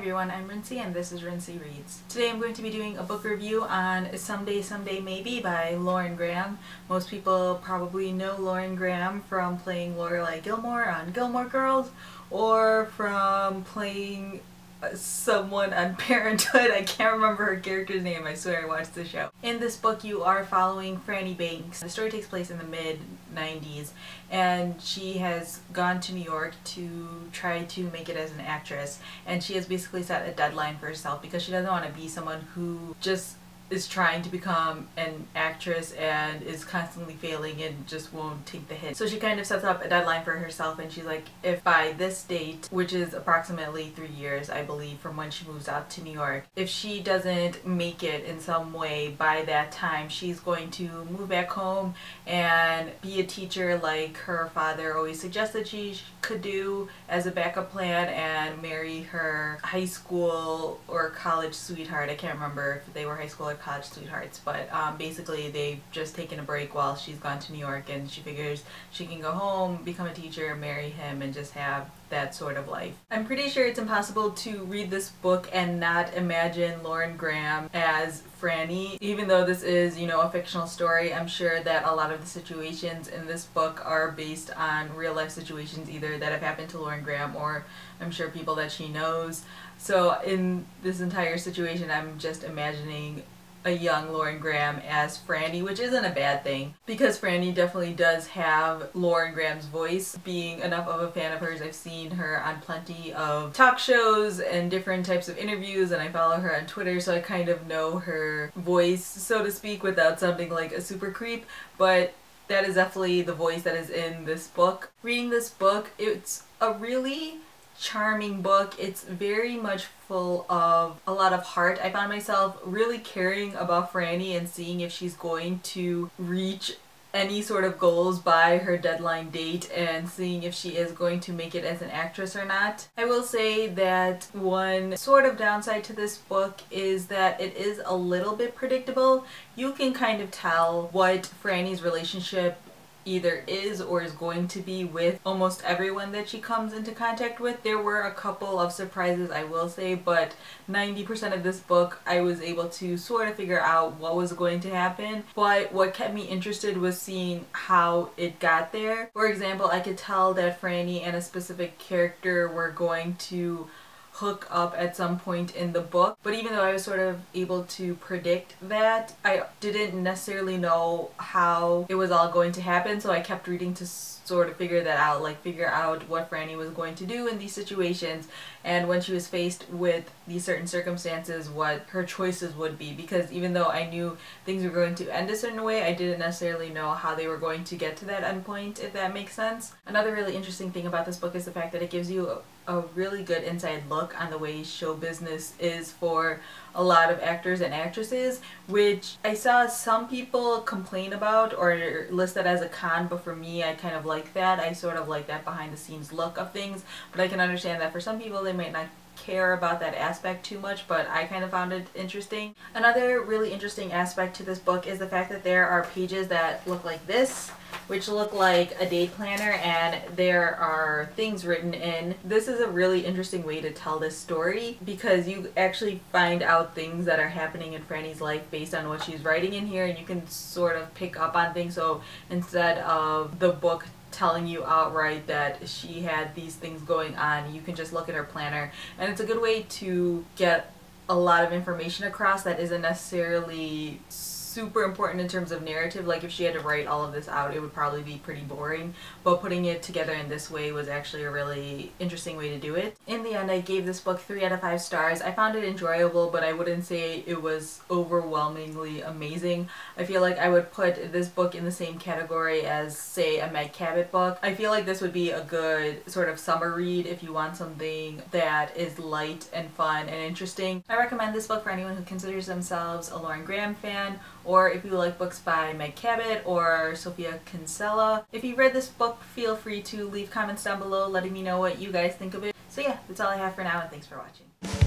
everyone, I'm Rincey and this is Rincey Reads. Today I'm going to be doing a book review on Someday Someday Maybe by Lauren Graham. Most people probably know Lauren Graham from playing Lorelai Gilmore on Gilmore Girls or from playing someone on Parenthood. I can't remember her character's name, I swear I watched the show. In this book you are following Franny Banks. The story takes place in the mid-90s and she has gone to New York to try to make it as an actress, and she has basically set a deadline for herself because she doesn't want to be someone who just is trying to become an actress and is constantly failing and just won't take the hit. So she kind of sets up a deadline for herself and she's like, if by this date, which is approximately 3 years I believe from when she moves out to New York, if she doesn't make it in some way by that time, she's going to move back home and be a teacher like her father always suggested she could do as a backup plan, and marry her high school or college sweetheart. I can't remember if they were high school or college sweethearts, but basically they've just taken a break while she's gone to New York and she figures she can go home, become a teacher, marry him, and just have that sort of life. I'm pretty sure it's impossible to read this book and not imagine Lauren Graham as Franny. Even though this is, a fictional story, I'm sure that a lot of the situations in this book are based on real life situations either that have happened to Lauren Graham or I'm sure people that she knows. So in this entire situation I'm just imagining a young Lauren Graham as Franny, which isn't a bad thing because Franny definitely does have Lauren Graham's voice. Being enough of a fan of hers, I've seen her on plenty of talk shows and different types of interviews, and I follow her on Twitter, so I kind of know her voice, so to speak, without sounding like a super creep, but that is definitely the voice that is in this book. Reading this book, it's a really charming book. It's very much full of a lot of heart. I found myself really caring about Franny and seeing if she's going to reach any sort of goals by her deadline date and seeing if she is going to make it as an actress or not. I will say that one sort of downside to this book is that it is a little bit predictable. You can kind of tell what Franny's relationship either is or is going to be with almost everyone that she comes into contact with. There were a couple of surprises, I will say, but 90% of this book I was able to sort of figure out what was going to happen. But what kept me interested was seeing how it got there. For example, I could tell that Franny and a specific character were going to hook up at some point in the book, but even though I was sort of able to predict that, I didn't necessarily know how it was all going to happen, so I kept reading to sort of figure that out, like figure out what Franny was going to do in these situations and when she was faced with these certain circumstances what her choices would be, because even though I knew things were going to end a certain way, I didn't necessarily know how they were going to get to that end point, if that makes sense. Another really interesting thing about this book is the fact that it gives you a really good inside look on the way show business is for a lot of actors and actresses, which I saw some people complain about or list that as a con, but for me I kind of like that. I sort of like that behind the scenes look of things, but I can understand that for some people they might not care about that aspect too much, but I kind of found it interesting. Another really interesting aspect to this book is the fact that there are pages that look like this, which look like a date planner, and there are things written in. This is a really interesting way to tell this story because you actually find out things that are happening in Franny's life based on what she's writing in here, and you can sort of pick up on things. So instead of the book telling you outright that she had these things going on, you can just look at her planner, and it's a good way to get a lot of information across that isn't necessarily super important in terms of narrative. Like if she had to write all of this out, it would probably be pretty boring, but putting it together in this way was actually a really interesting way to do it. In the end, I gave this book 3 out of 5 stars. I found it enjoyable, but I wouldn't say it was overwhelmingly amazing. I feel like I would put this book in the same category as, say, a Meg Cabot book. I feel like this would be a good sort of summer read if you want something that is light and fun and interesting. I recommend this book for anyone who considers themselves a Lauren Graham fan, or if you like books by Meg Cabot or Sophia Kinsella. If you've read this book, feel free to leave comments down below letting me know what you guys think of it. So yeah, that's all I have for now, and thanks for watching.